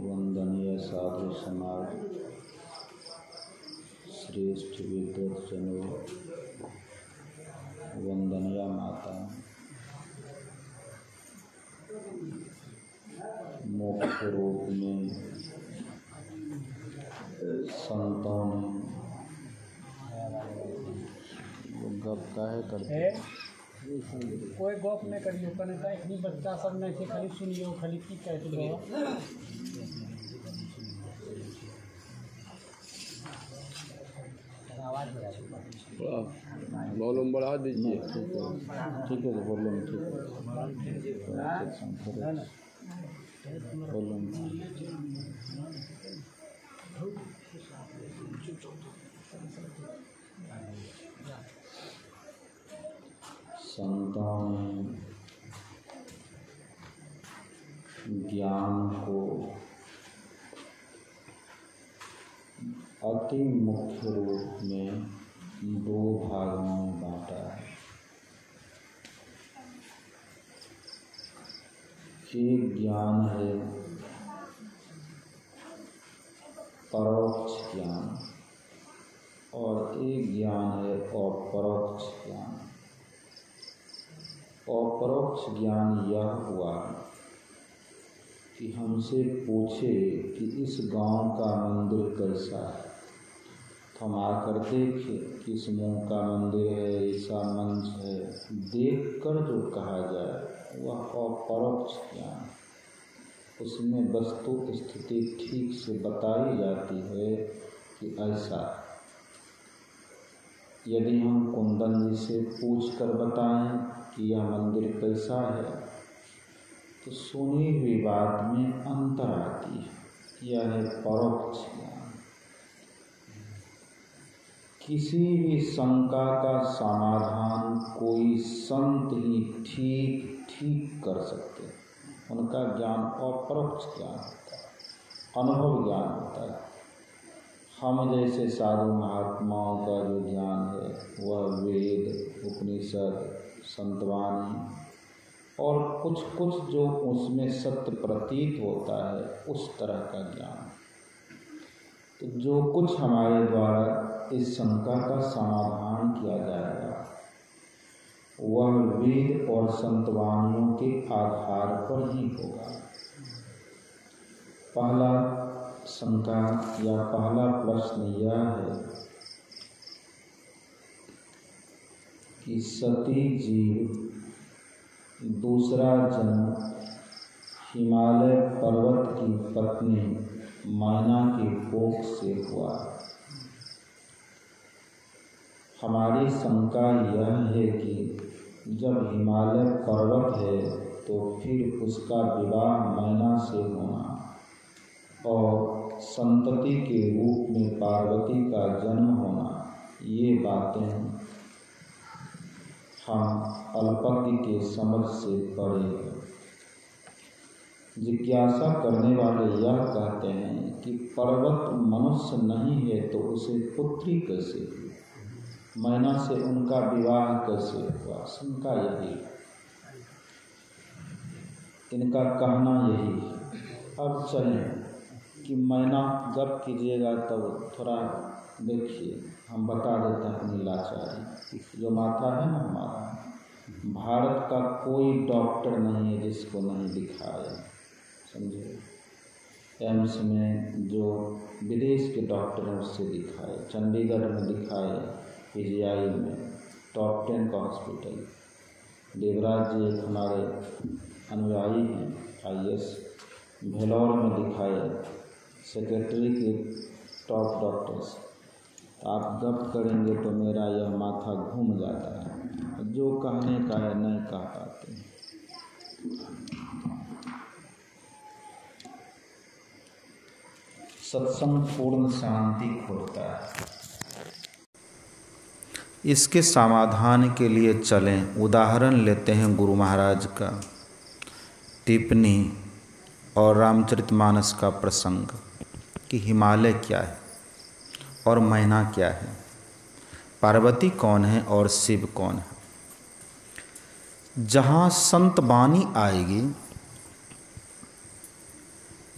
वंदनीय साधु समाज, श्रेष्ठ विद्वज्जनों, वंदनीय माता, मोक्ष रूप में संतों ने गप काहे करते कोई गप नहीं करियो, कहने इतनी बच्चा सब नहीं थे, खाली सुनियो, खाली की कहते हो। वॉल्यूम बढ़ा दीजिए। ठीक है, वॉल्यूम ठीक है, वॉल्यूम संतों ने ज्ञान को अति मुख्य रूप में दो भागों में बांटा है। एक ज्ञान है परोक्ष ज्ञान और एक ज्ञान है अपरोक्ष ज्ञान। अपरोक्ष ज्ञान यह हुआ कि हमसे पूछे कि इस गांव का मंदिर कैसा है, तो हम आकर देखे कि इस मुंह का मंदिर है, ऐसा मंच है, देखकर जो कहा जाए वह अपरोक्ष ज्ञान। उसमें वस्तु स्थिति ठीक से बताई जाती है कि ऐसा। यदि हम कुंदन जी से पूछकर बताएं कि यह मंदिर कैसा है, तो सुनी हुई बात में अंतर आती है। यह है परोक्ष ज्ञान। किसी भी शंका का समाधान कोई संत ही ठीक कर सकते हैं। उनका ज्ञान अपरोक्ष ज्ञान होता है, अनुभव ज्ञान होता है। हम जैसे साधु महात्माओं का जो ज्ञान है वह वेद, उपनिषद, संतवाणी और कुछ जो उसमें सत्य प्रतीत होता है, उस तरह का ज्ञान। तो जो कुछ हमारे द्वारा इस शंका का समाधान किया जाएगा वह वेद और संतवाणियों के आधार पर ही होगा। पहला शंका या पहला प्रश्न यह है कि सती जीव दूसरा जन्म हिमालय पर्वत की पत्नी मैना के कोख से हुआ। हमारी शंका यह है कि जब हिमालय पर्वत है तो फिर उसका विवाह मैना से होना और संतति के रूप में पार्वती का जन्म होना, ये बातें हम अल्पज्ञ के समझ से परे हैं। जिज्ञासा करने वाले यह कहते हैं कि पर्वत मनुष्य नहीं है तो उसे पुत्री कैसे हुई, मैना से उनका विवाह कैसे हुआ। शंका यही, इनका कहना यही है। अब चलें कि मैना गप कीजिएगा तब थोड़ा देखिए, हम बता देते हैं अपनी लाचारी। जो माथा है ना हमारा, भारत का कोई डॉक्टर नहीं है जिसको नहीं दिखाया, समझे। एम्स में जो विदेश के डॉक्टर हैं उससे दिखाए, चंडीगढ़ में दिखाए, पीजीआई में, टॉप 10 का हॉस्पिटल। देवराज जी एक हमारे अनुयायी हैं IAS, भेलौर में दिखाए, सेक्रेटरी के टॉप डॉक्टर्स। आप गप करेंगे तो मेरा यह माथा घूम जाता है, जो कहने का है नहीं कह पाते। सत्संग पूर्ण शांति खोजता है। इसके समाधान के लिए चलें, उदाहरण लेते हैं गुरु महाराज का टिप्पणी और रामचरितमानस का प्रसंग कि हिमालय क्या है और मैना क्या है। पार्वती कौन है और शिव कौन है। जहाँ संत वाणी आएगी,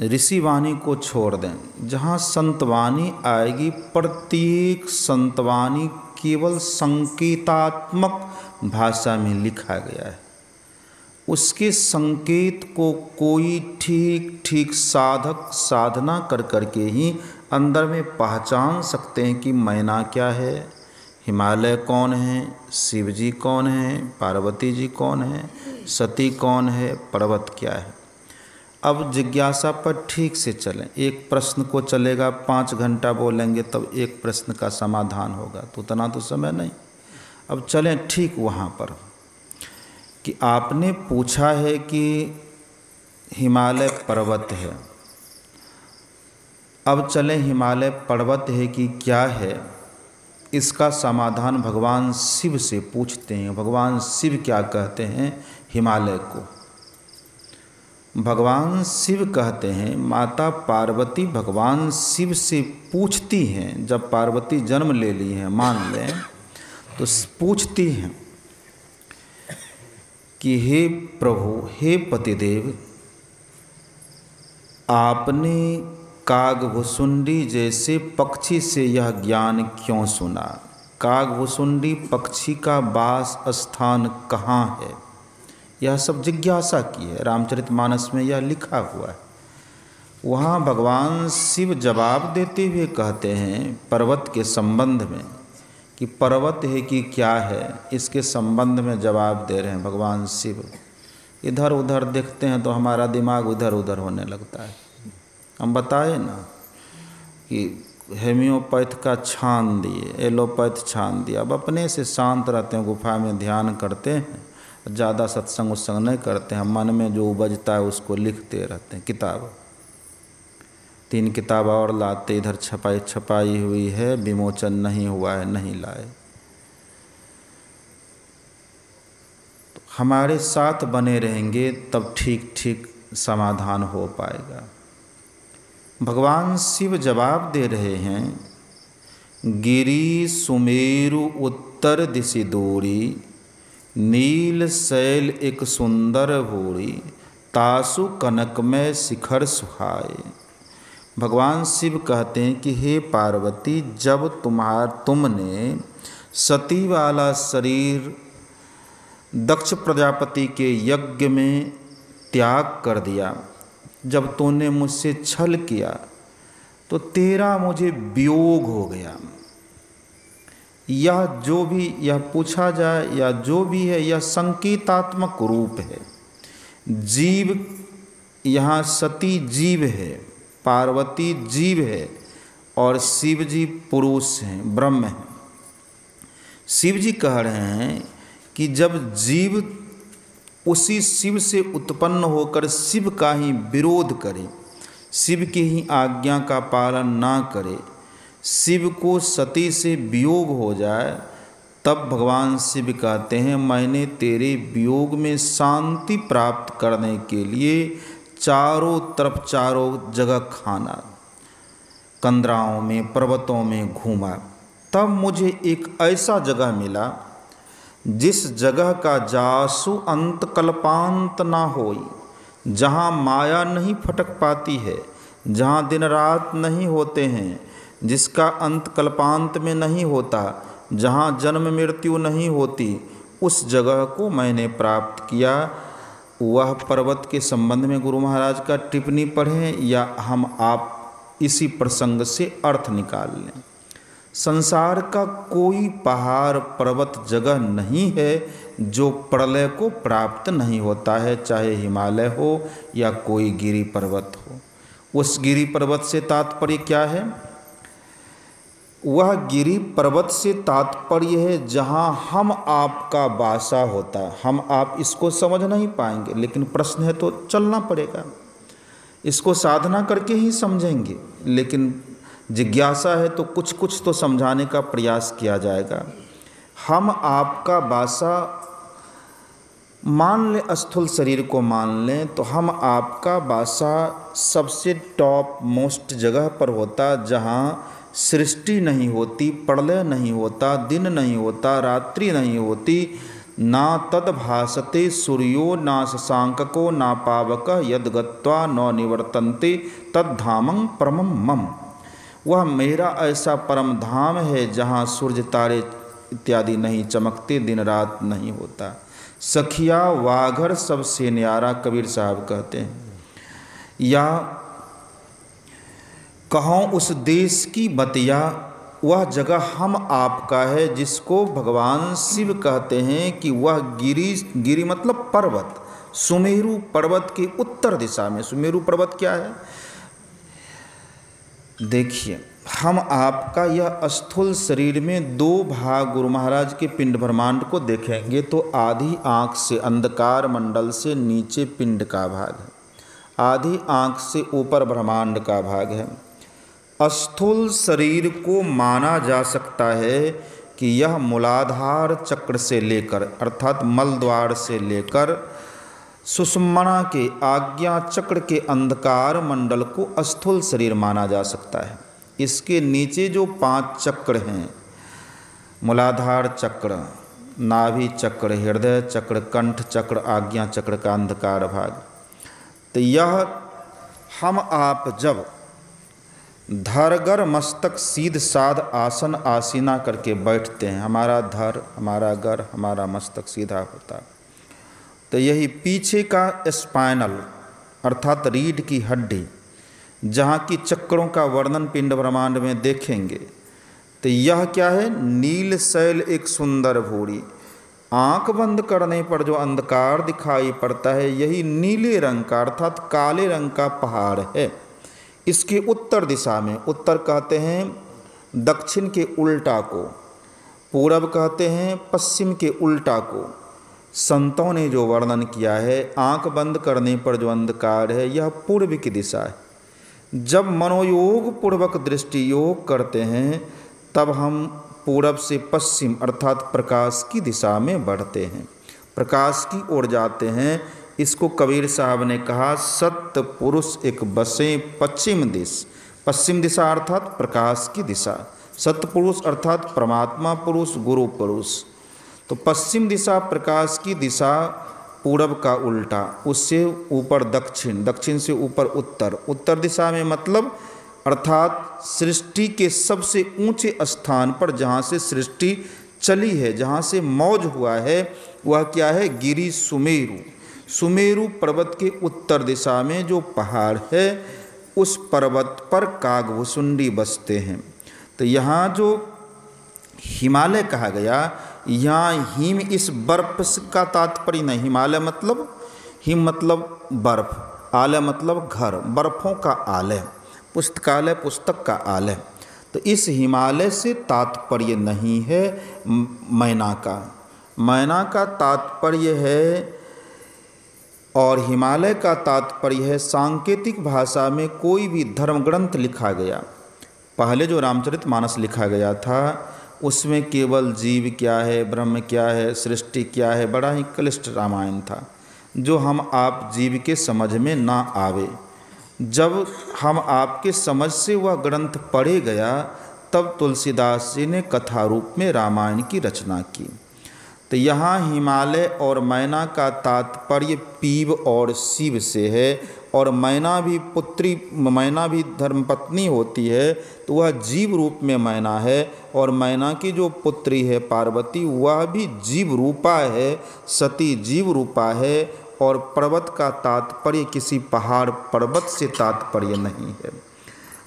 ऋषि वाणी को छोड़ दें, जहाँ संतवाणी आएगी, प्रत्येक संतवाणी केवल संकेतात्मक भाषा में लिखा गया है। उसके संकेत को कोई ठीक ठीक साधक साधना कर करके ही अंदर में पहचान सकते हैं कि मैना क्या है, हिमालय कौन है, शिव जी कौन है, पार्वती जी कौन है, सती कौन है, पर्वत क्या है। अब जिज्ञासा पर ठीक से चलें। एक प्रश्न को चलेगा 5 घंटा बोलेंगे तब एक प्रश्न का समाधान होगा, तो उतना तो समय नहीं। अब चलें ठीक वहाँ पर कि आपने पूछा है कि हिमालय पर्वत है। अब चलें हिमालय पर्वत है कि क्या है, इसका समाधान भगवान शिव से पूछते हैं। भगवान शिव क्या कहते हैं हिमालय को। भगवान शिव कहते हैं, माता पार्वती भगवान शिव से पूछती हैं, जब पार्वती जन्म ले ली हैं मान लें, तो पूछती हैं कि हे प्रभु, हे पतिदेव, आपने कागभुसुंडी जैसे पक्षी से यह ज्ञान क्यों सुना। कागभुसुंडी पक्षी का वास स्थान कहाँ है, यह सब जिज्ञासा की है। रामचरितमानस में यह लिखा हुआ है। वहाँ भगवान शिव जवाब देते हुए कहते हैं पर्वत के संबंध में कि पर्वत है कि क्या है, इसके संबंध में जवाब दे रहे हैं भगवान शिव। इधर उधर देखते हैं तो हमारा दिमाग उधर उधर होने लगता है। हम बताए ना कि हेमियोपैथ का छान दिए, एलोपैथ छान दिया। अब अपने से शांत रहते हैं, गुफा में ध्यान करते हैं, ज़्यादा सत्संग उत्संग नहीं करते हैं। मन में जो उपजता है उसको लिखते रहते हैं। किताब 3 किताब और लाते, इधर छपाई हुई है, विमोचन नहीं हुआ है, नहीं लाए। तो हमारे साथ बने रहेंगे तब ठीक ठीक समाधान हो पाएगा। भगवान शिव जवाब दे रहे हैं, गिरि सुमेरु उत्तर दिशि दूरी, नील शैल एक सुंदर भूरी, तासु कनकमय शिखर सुहाए। भगवान शिव कहते हैं कि हे पार्वती, जब तुमने सती वाला शरीर दक्ष प्रजापति के यज्ञ में त्याग कर दिया, जब तूने मुझसे छल किया तो तेरा मुझे वियोग हो गया। यह जो भी यह पूछा जाए या जो भी है, यह संकेतात्मक रूप है। जीव यहाँ सती जीव है, पार्वती जीव है और शिव जी पुरुष हैं, ब्रह्म हैं। शिव जी कह रहे हैं कि जब जीव उसी शिव से उत्पन्न होकर शिव का ही विरोध करे, शिव की ही आज्ञा का पालन ना करे, शिव को सती से वियोग हो जाए, तब भगवान शिव कहते हैं मैंने तेरे वियोग में शांति प्राप्त करने के लिए चारों तरफ चारों जगह खाना, कंदराओं में पर्वतों में घूमा। तब मुझे एक ऐसा जगह मिला जिस जगह का जासु अंत कल्पांत ना होई, जहाँ माया नहीं फटक पाती है, जहाँ दिन रात नहीं होते हैं, जिसका अंत कल्पांत में नहीं होता, जहाँ जन्म मृत्यु नहीं होती, उस जगह को मैंने प्राप्त किया। वह पर्वत के संबंध में गुरु महाराज का टिप्पणी पढ़ें या हम आप इसी प्रसंग से अर्थ निकाल लें। संसार का कोई पहाड़ पर्वत जगह नहीं है जो प्रलय को प्राप्त नहीं होता है, चाहे हिमालय हो या कोई गिरि पर्वत हो। उस गिरि पर्वत से तात्पर्य क्या है? वह गिरि पर्वत से तात्पर्य है जहाँ हम आपका वासा होता है। हम आप इसको समझ नहीं पाएंगे, लेकिन प्रश्न है तो चलना पड़ेगा। इसको साधना करके ही समझेंगे, लेकिन जिज्ञासा है तो कुछ कुछ तो समझाने का प्रयास किया जाएगा। हम आपका वासा मान लें, स्थूल शरीर को मान लें, तो हम आपका वासा सबसे टॉप मोस्ट जगह पर होता जहाँ सृष्टि नहीं होती, प्रलय नहीं होता, दिन नहीं होता, रात्रि नहीं होती, ना तद भासते सूर्यो ना शशांको ना पावक यद गत्वा न निवर्तन्ते तद धामं परमं मम। वह मेरा ऐसा परम धाम है जहाँ सूर्य तारे इत्यादि नहीं चमकते, दिन रात नहीं होता। सखिया वाघर सबसे न्यारा, कबीर साहब कहते हैं। या कहों उस देश की बतिया, वह जगह हम आपका है जिसको भगवान शिव कहते हैं कि वह गिरी मतलब पर्वत, सुमेरु पर्वत के उत्तर दिशा में। सुमेरु पर्वत क्या है? देखिए, हम आपका यह स्थूल शरीर में दो भाग गुरु महाराज के पिंड ब्रह्मांड को देखेंगे तो आधी आंख से अंधकार मंडल से नीचे पिंड का भाग है, आधी आंख से ऊपर ब्रह्मांड का भाग है। स्थूल शरीर को माना जा सकता है कि यह मूलाधार चक्र से लेकर अर्थात मल द्वार से लेकर सुषुम्ना के आज्ञा चक्र के अंधकार मंडल को स्थूल शरीर माना जा सकता है। इसके नीचे जो 5 चक्र हैं, मूलाधार चक्र, नाभि चक्र, हृदय चक्र, कंठ चक्र, आज्ञा चक्र का अंधकार भाग, तो यह हम आप जब धरगर मस्तक सीध साध आसन आसीना करके बैठते हैं, हमारा धर, हमारा गर, हमारा मस्तक सीधा होता, तो यही पीछे का स्पाइनल अर्थात रीढ़ की हड्डी, जहाँ की चक्रों का वर्णन पिंड ब्रह्मांड में देखेंगे, तो यह क्या है? नील शैल एक सुंदर भूरी, आंख बंद करने पर जो अंधकार दिखाई पड़ता है यही नीले रंग का अर्थात काले रंग का पहाड़ है। इसके उत्तर दिशा में, उत्तर कहते हैं दक्षिण के उल्टा को, पूरब कहते हैं पश्चिम के उल्टा को। संतों ने जो वर्णन किया है, आंख बंद करने पर जो अंधकार है यह पूर्व की दिशा है। जब मनोयोग पूर्वक दृष्टि योग करते हैं तब हम पूरब से पश्चिम अर्थात प्रकाश की दिशा में बढ़ते हैं, प्रकाश की ओर जाते हैं। इसको कबीर साहब ने कहा सत्य पुरुष एक बसे पश्चिम दिश, पश्चिम दिशा अर्थात प्रकाश की दिशा, सत्य पुरुष अर्थात परमात्मा पुरुष, गुरु पुरुष। तो पश्चिम दिशा प्रकाश की दिशा, पूरब का उल्टा, उससे ऊपर दक्षिण, दक्षिण से ऊपर उत्तर, उत्तर दिशा में मतलब अर्थात सृष्टि के सबसे ऊंचे स्थान पर जहाँ से सृष्टि चली है, जहाँ से मौज हुआ है, वह क्या है? गिरी सुमेरु। सुमेरु पर्वत के उत्तर दिशा में जो पहाड़ है उस पर्वत पर कागभुसुंडी बसते हैं। तो यहाँ जो हिमालय कहा गया, यहाँ हिम इस बर्फ का तात्पर्य नहीं, हिमालय मतलब हिम मतलब बर्फ, आलय मतलब घर, बर्फों का आलय, पुस्तकालय पुस्तक का आलय। तो इस हिमालय से तात्पर्य नहीं है मैना का, मैना का तात्पर्य है और हिमालय का तात्पर्य है सांकेतिक भाषा में कोई भी धर्म ग्रंथ लिखा गया। पहले जो रामचरितमानस लिखा गया था उसमें केवल जीव क्या है, ब्रह्म क्या है, सृष्टि क्या है, बड़ा ही क्लिष्ट रामायण था जो हम आप जीव के समझ में ना आवे। जब हम आपके समझ से वह ग्रंथ पढ़े गया तब तुलसीदास जी ने कथा रूप में रामायण की रचना की। तो यहाँ हिमालय और मैना का तात्पर्य पीव और शिव से है, और मैना भी पुत्री, मैना भी धर्मपत्नी होती है तो वह जीव रूप में मैना है, और मैना की जो पुत्री है पार्वती वह भी जीव रूपा है, सती जीव रूपा है। और पर्वत का तात्पर्य किसी पहाड़ पर्वत से तात्पर्य नहीं है।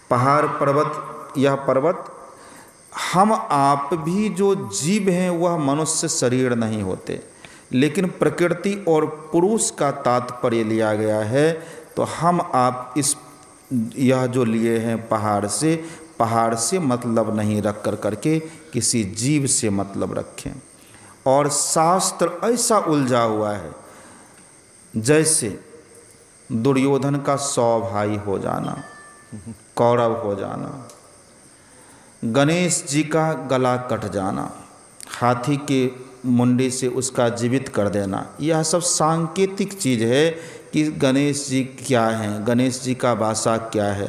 पहाड़ पर्वत, यह पर्वत हम आप भी जो जीव हैं वह मनुष्य शरीर नहीं होते, लेकिन प्रकृति और पुरुष का तात्पर्य लिया गया है। तो हम आप इस यह जो लिए हैं पहाड़ से मतलब नहीं रख कर करके किसी जीव से मतलब रखें। और शास्त्र ऐसा उलझा हुआ है जैसे दुर्योधन का 100 भाई हो जाना, कौरव हो जाना, गणेश जी का गला कट जाना, हाथी के मुंडी से उसका जीवित कर देना, यह सब सांकेतिक चीज़ है कि गणेश जी क्या हैं, गणेश जी का भाषा क्या है,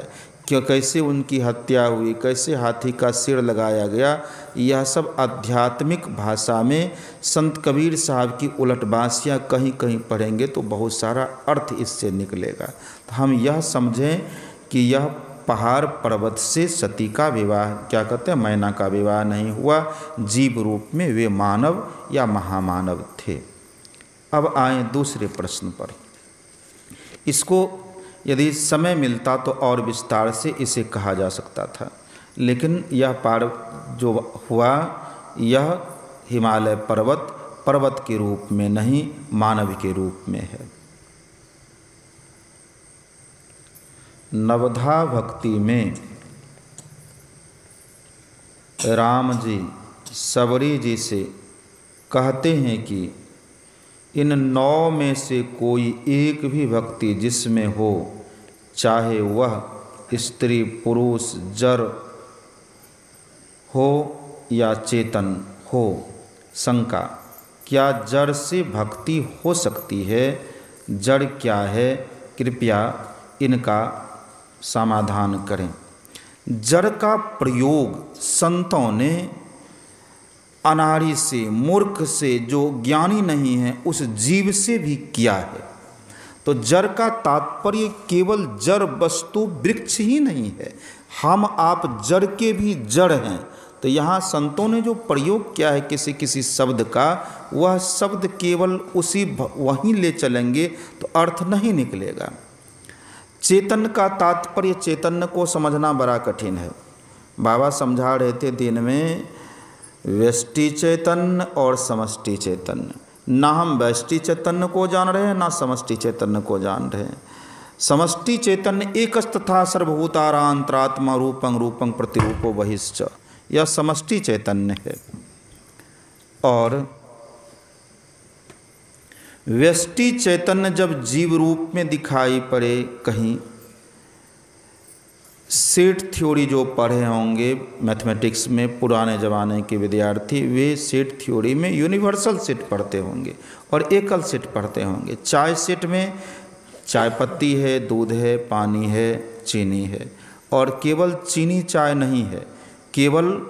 क्यों कैसे उनकी हत्या हुई, कैसे हाथी का सिर लगाया गया, यह सब आध्यात्मिक भाषा में संत कबीर साहब की उलटबासियाँ कहीं कहीं पढ़ेंगे तो बहुत सारा अर्थ इससे निकलेगा। तो हम यह समझें कि यह पहाड़ पर्वत से सती का विवाह, क्या कहते हैं, मैना का विवाह नहीं हुआ, जीव रूप में वे मानव या महामानव थे। अब आए दूसरे प्रश्न पर। इसको यदि समय मिलता तो और विस्तार से इसे कहा जा सकता था, लेकिन यह पार जो हुआ यह हिमालय पर्वत के रूप में नहीं, मानव के रूप में है। नवधा भक्ति में राम जी सबरी जी से कहते हैं कि इन 9 में से कोई एक भी भक्ति जिसमें हो, चाहे वह स्त्री पुरुष जड़ हो या चेतन हो। शंका, क्या जड़ से भक्ति हो सकती है? जड़ क्या है? कृपया इनका समाधान करें। जड़ का प्रयोग संतों ने अनाड़ी से, मूर्ख से, जो ज्ञानी नहीं है उस जीव से भी किया है। तो जड़ का तात्पर्य केवल जड़ वस्तु वृक्ष ही नहीं है, हम आप जड़ के भी जड़ हैं। तो यहाँ संतों ने जो प्रयोग किया है किसी किसी शब्द का, वह शब्द केवल उसी वहीं ले चलेंगे तो अर्थ नहीं निकलेगा। चेतन का तात्पर्य, चैतन्य को समझना बड़ा कठिन है। बाबा समझा रहे थे दिन में व्यष्टि चैतन्य और समष्टि चैतन्य। ना हम व्यष्टि चैतन्य को जान रहे हैं ना समष्टि चैतन्य को जान रहे हैं। समष्टि चैतन्य एकस्तथा सर्वभूतारांतरात्मा रूपं रूपं प्रतिरूपो बहिश्च, यह समष्टि चैतन्य है। और व्यष्टि चैतन्य जब जीव रूप में दिखाई पड़े, कहीं सेट थ्योरी जो पढ़े होंगे मैथमेटिक्स में, पुराने ज़माने के विद्यार्थी, वे सेट थ्योरी में यूनिवर्सल सेट पढ़ते होंगे और एकल सेट पढ़ते होंगे। चाय सेट में चाय पत्ती है, दूध है, पानी है, चीनी है, और केवल चीनी चाय नहीं है, केवल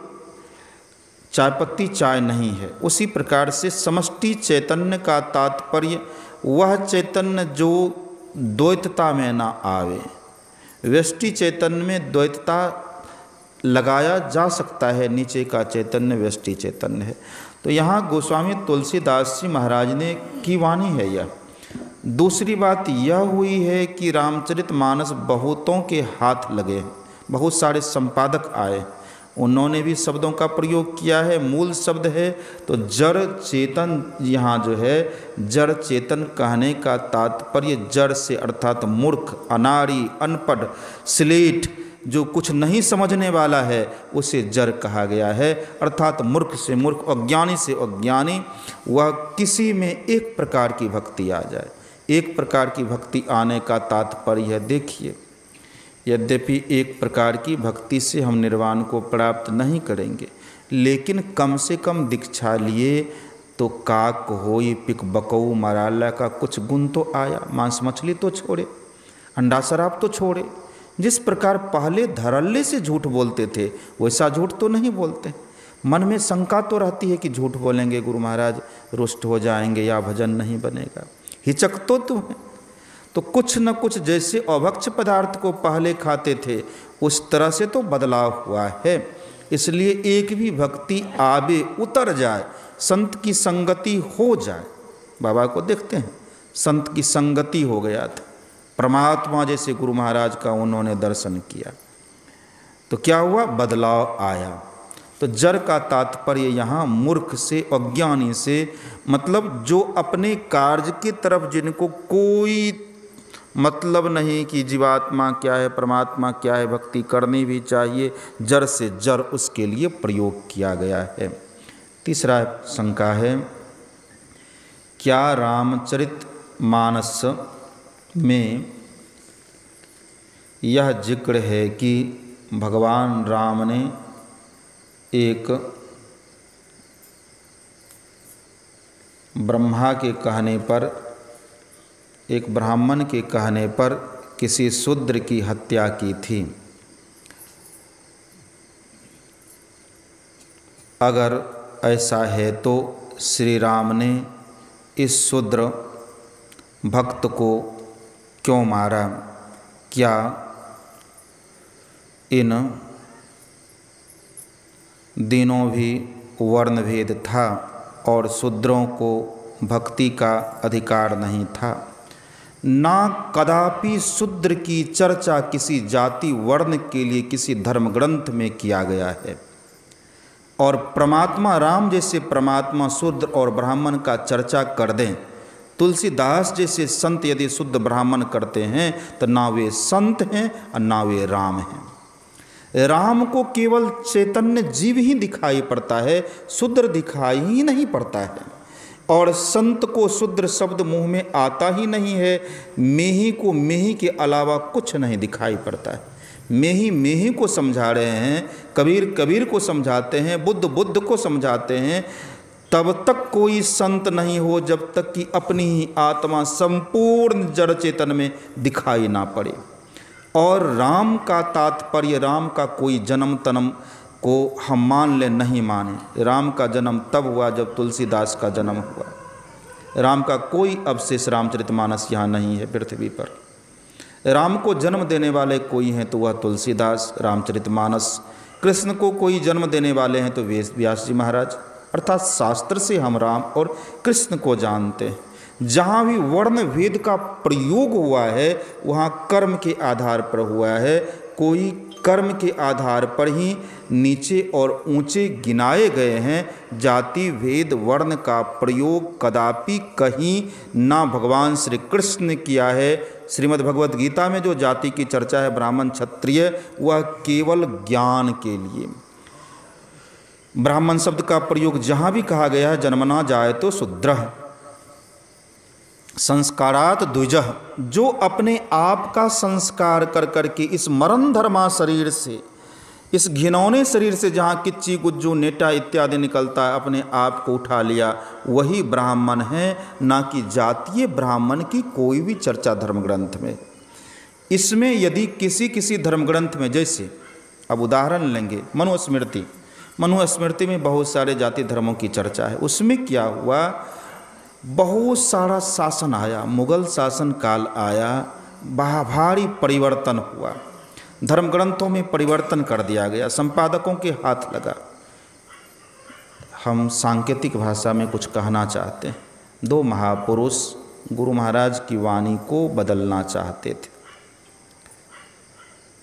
चाय पत्ती चाय नहीं है। उसी प्रकार से समष्टि चैतन्य का तात्पर्य वह चैतन्य जो द्वैतता में ना आवे। व्यष्टि चैतन्य में द्वैतता लगाया जा सकता है, नीचे का चैतन्य व्यष्टि चैतन्य है। तो यहाँ गोस्वामी तुलसीदास जी महाराज ने की वाणी है यह। दूसरी बात यह हुई है कि रामचरितमानस बहुतों के हाथ लगे, बहुत सारे संपादक आए, उन्होंने भी शब्दों का प्रयोग किया है। मूल शब्द है तो जड़ चेतन, यहाँ जो है जड़ चेतन कहने का तात्पर्य जड़ से अर्थात मूर्ख, अनाड़ी, अनपढ़, स्लेट, जो कुछ नहीं समझने वाला है उसे जड़ कहा गया है। अर्थात मूर्ख से मूर्ख, अज्ञानी से अज्ञानी, वह किसी में एक प्रकार की भक्ति आ जाए। एक प्रकार की भक्ति आने का तात्पर्य देखिए, यद्यपि एक प्रकार की भक्ति से हम निर्वाण को प्राप्त नहीं करेंगे, लेकिन कम से कम दीक्षा लिए तो काक होई पिक बकऊ मराला का कुछ गुण तो आया। मांस मछली तो छोड़े, अंडा शराब तो छोड़े। जिस प्रकार पहले धड़ल्ले से झूठ बोलते थे वैसा झूठ तो नहीं बोलते। मन में शंका तो रहती है कि झूठ बोलेंगे गुरु महाराज रुष्ट हो जाएंगे या भजन नहीं बनेगा, हिचक तो है। तो कुछ न कुछ जैसे अभक्ष पदार्थ को पहले खाते थे उस तरह से तो बदलाव हुआ है। इसलिए एक भी भक्ति आवे, उतर जाए, संत की संगति हो जाए। बाबा को देखते हैं, संत की संगति हो गया था, परमात्मा जैसे गुरु महाराज का उन्होंने दर्शन किया तो क्या हुआ, बदलाव आया। तो जड़ का तात्पर्य यहाँ मूर्ख से, अज्ञानी से, मतलब जो अपने कार्य की तरफ जिनको कोई मतलब नहीं कि जीवात्मा क्या है, परमात्मा क्या है, भक्ति करनी भी चाहिए, जड़ से जड़ उसके लिए प्रयोग किया गया है। तीसरा शंका है, क्या रामचरितमानस में यह जिक्र है कि भगवान राम ने एक ब्रह्मा के कहने पर, एक ब्राह्मण के कहने पर किसी शूद्र की हत्या की थी। अगर ऐसा है तो श्री राम ने इस शूद्र भक्त को क्यों मारा? क्या इन दिनों भी वर्ण भेद था और शूद्रों को भक्ति का अधिकार नहीं था? ना कदापि शूद्र की चर्चा किसी जाति वर्ण के लिए किसी धर्म ग्रंथ में किया गया है। और परमात्मा राम जैसे परमात्मा शूद्र और ब्राह्मण का चर्चा कर दें, तुलसीदास जैसे संत यदि शुद्ध ब्राह्मण करते हैं तो ना वे संत हैं और ना वे राम हैं। राम को केवल चैतन्य जीव ही दिखाई पड़ता है, शूद्र दिखाई ही नहीं पड़ता है। और संत को शूद्र शब्द मुंह में आता ही नहीं है। मेही को मेही के अलावा कुछ नहीं दिखाई पड़ता है। मेही मेही को समझा रहे हैं, कबीर कबीर को समझाते हैं, बुद्ध बुद्ध को समझाते हैं। तब तक कोई संत नहीं हो जब तक कि अपनी ही आत्मा संपूर्ण जड़ चेतन में दिखाई ना पड़े। और राम का तात्पर्य, राम का कोई जन्म तन्म को हम मान ले नहीं माने। राम का जन्म तब हुआ जब तुलसीदास का जन्म हुआ। राम का कोई अवशेष रामचरितमानस यहाँ नहीं है पृथ्वी पर। राम को जन्म देने वाले कोई हैं तो वह तुलसीदास, रामचरितमानस। कृष्ण को कोई जन्म देने वाले हैं तो व्यास जी महाराज। अर्थात शास्त्र से हम राम और कृष्ण को जानते हैं। जहाँ भी वर्ण भेद का प्रयोग हुआ है वहाँ कर्म के आधार पर हुआ है। कोई कर्म के आधार पर ही नीचे और ऊंचे गिनाए गए हैं। जाति भेद वर्ण का प्रयोग कदापि कहीं ना भगवान श्री कृष्ण ने किया है। श्रीमद् भगवद गीता में जो जाति की चर्चा है ब्राह्मण क्षत्रिय, वह केवल ज्ञान के लिए। ब्राह्मण शब्द का प्रयोग जहाँ भी कहा गया है, जन्मना जाए तो शूद्रः संस्कारात द्विजः, जो अपने आप का संस्कार कर करके इस मरण धर्मा शरीर से, इस घिनौने शरीर से जहाँ किच्ची गुज्जू नेटा इत्यादि निकलता है, अपने आप को उठा लिया, वही ब्राह्मण है। ना कि जातीय ब्राह्मण की कोई भी चर्चा धर्म ग्रंथ में। इसमें यदि किसी धर्म ग्रंथ में, जैसे अब उदाहरण लेंगे मनुस्मृति में बहुत सारे जाति धर्मों की चर्चा है। उसमें क्या हुआ, बहुत सारा शासन आया, मुगल शासन काल आया, भारी परिवर्तन हुआ, धर्म ग्रंथों में परिवर्तन कर दिया गया, संपादकों के हाथ लगा। हम सांकेतिक भाषा में कुछ कहना चाहते हैं। दो महापुरुष गुरु महाराज की वाणी को बदलना चाहते थे,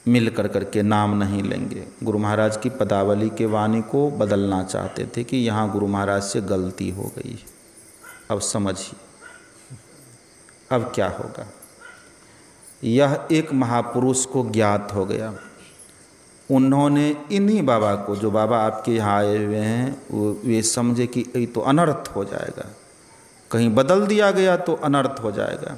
मिल कर करके, नाम नहीं लेंगे। गुरु महाराज की पदावली के वाणी को बदलना चाहते थे कि यहाँ गुरु महाराज से गलती हो गई है। अब समझिए अब क्या होगा। यह एक महापुरुष को ज्ञात हो गया। उन्होंने इन्हीं बाबा को, जो बाबा आपके यहाँ आए हुए हैं, वे समझे कि ये तो अनर्थ हो जाएगा, कहीं बदल दिया गया तो अनर्थ हो जाएगा।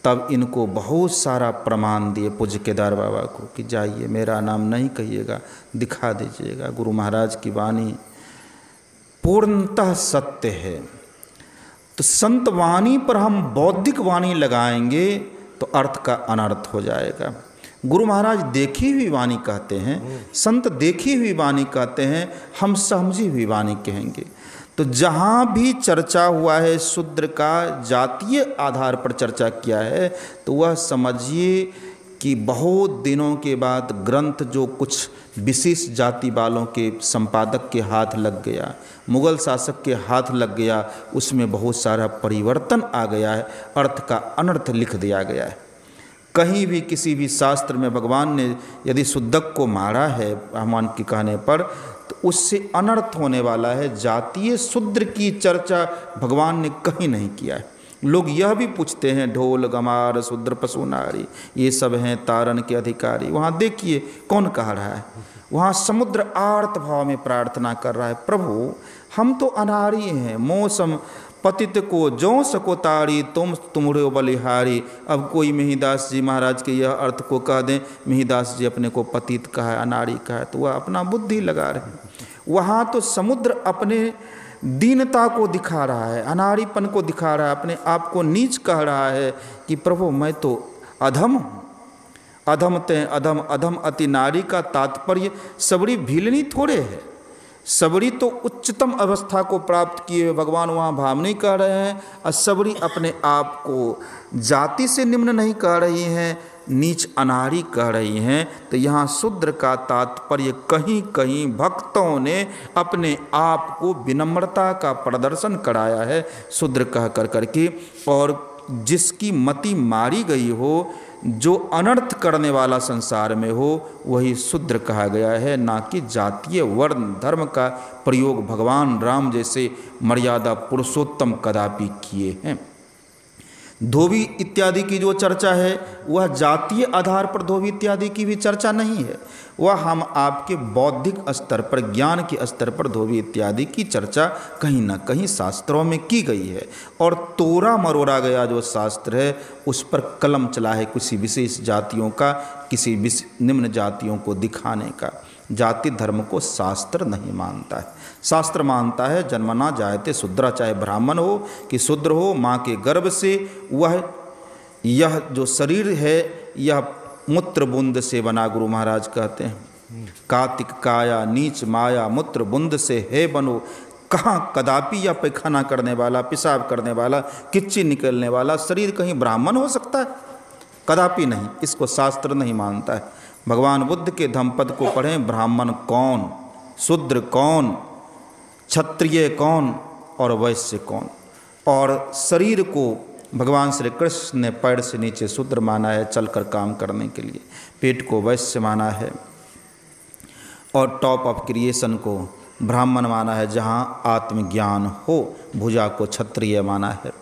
तब इनको बहुत सारा प्रमाण दिए पूज्य केदार बाबा को कि जाइए, मेरा नाम नहीं कहिएगा, दिखा दीजिएगा। गुरु महाराज की वाणी पूर्णतः सत्य है। तो संत वाणी पर हम बौद्धिक वाणी लगाएंगे तो अर्थ का अनर्थ हो जाएगा। गुरु महाराज देखी हुई वाणी कहते हैं, संत देखी हुई वाणी कहते हैं, हम समझी हुई वाणी कहेंगे। तो जहाँ भी चर्चा हुआ है शूद्र का, जातीय आधार पर चर्चा किया है, तो वह समझिए कि बहुत दिनों के बाद ग्रंथ जो कुछ विशेष जाति वालों के संपादक के हाथ लग गया, मुगल शासक के हाथ लग गया, उसमें बहुत सारा परिवर्तन आ गया है, अर्थ का अनर्थ लिख दिया गया है। कहीं भी किसी भी शास्त्र में भगवान ने यदि शुद्धक को मारा है हनुमान के कहने पर, तो उससे अनर्थ होने वाला है। जातीय शूद्र की चर्चा भगवान ने कहीं नहीं किया है। लोग यह भी पूछते हैं, ढोल गमार शूद्र पशु नारी ये सब हैं तारन के अधिकारी। वहाँ देखिए कौन कह रहा है, वहाँ समुद्र आर्त भाव में प्रार्थना कर रहा है, प्रभु हम तो अनारी हैं, मौसम पतित को जो सको तारी, तुमरे बलिहारी। अब कोई मिहिदास जी महाराज के यह अर्थ को कह दें, मिहिदास जी अपने को पतित कहा है, अनारी कहा है, तो वह अपना बुद्धि लगा रहे हैं। वहाँ तो समुद्र अपने दीनता को दिखा रहा है, अनारीपन को दिखा रहा है, अपने आप को नीच कह रहा है कि प्रभु मैं तो अधम हूँ। अधम ते अधम, अधम अति नारी का तात्पर्य सबरी भीलनी थोड़े है। सबरी तो उच्चतम अवस्था को प्राप्त किए हुए भगवान वहाँ भामनी कह रहे हैं, और सबरी अपने आप को जाति से निम्न नहीं कह रही हैं, नीच अनारी कह रही हैं। तो यहाँ शूद्र का तात्पर्य कहीं कहीं भक्तों ने अपने आप को विनम्रता का प्रदर्शन कराया है शूद्र कह कर करके, और जिसकी मति मारी गई हो, जो अनर्थ करने वाला संसार में हो, वही शूद्र कहा गया है, ना कि जातीय वर्ण धर्म का प्रयोग भगवान राम जैसे मर्यादा पुरुषोत्तम कदापि किए हैं। धोबी इत्यादि की जो चर्चा है वह जातीय आधार पर धोबी इत्यादि की भी चर्चा नहीं है, वह हम आपके बौद्धिक स्तर पर, ज्ञान के स्तर पर धोबी इत्यादि की चर्चा कहीं ना कहीं शास्त्रों में की गई है, और तोड़ा मरोड़ा गया जो शास्त्र है उस पर कलम चला है किसी विशेष जातियों का, किसी निम्न जातियों को दिखाने का। जाति धर्म को शास्त्र नहीं मानता है, शास्त्र मानता है जन्मना जायते शूद्रा, चाहे ब्राह्मण हो कि शूद्र हो, माँ के गर्भ से वह यह जो शरीर है यह मूत्र बूंद से बना, गुरु महाराज कहते हैं कार्तिक काया नीच माया मूत्र बूंद से है बनो। कहाँ कदापि यह पैखाना करने वाला, पेशाब करने वाला, किच्ची निकलने वाला शरीर कहीं ब्राह्मण हो सकता है? कदापि नहीं, इसको शास्त्र नहीं मानता है। भगवान बुद्ध के धम्मपद को पढ़ें, ब्राह्मण कौन, शूद्र कौन, क्षत्रिय कौन और वैश्य कौन। और शरीर को भगवान श्री कृष्ण ने पैर से नीचे शूद्र माना है चलकर काम करने के लिए, पेट को वैश्य माना है, और टॉप ऑफ क्रिएशन को ब्राह्मण माना है जहाँ आत्मज्ञान हो, भुजा को क्षत्रिय माना है।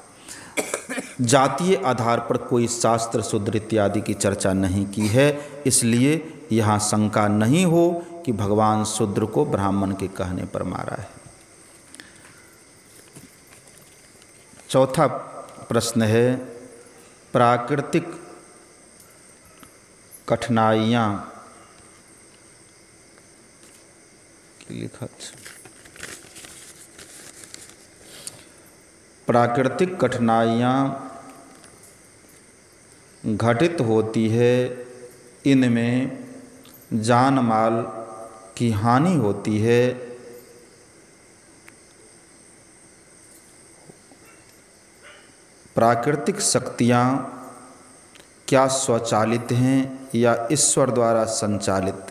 जातीय आधार पर कोई शास्त्र शूद्र इत्यादि की चर्चा नहीं की है, इसलिए यहाँ शंका नहीं हो कि भगवान शूद्र को ब्राह्मण के कहने पर मारा है। चौथा प्रश्न है, प्राकृतिक कठिनाइयाँ की लिखा, प्राकृतिक कठिनाइयाँ घटित होती है, इनमें जान माल की हानि होती है, प्राकृतिक शक्तियाँ क्या स्वचालित हैं या ईश्वर द्वारा संचालित?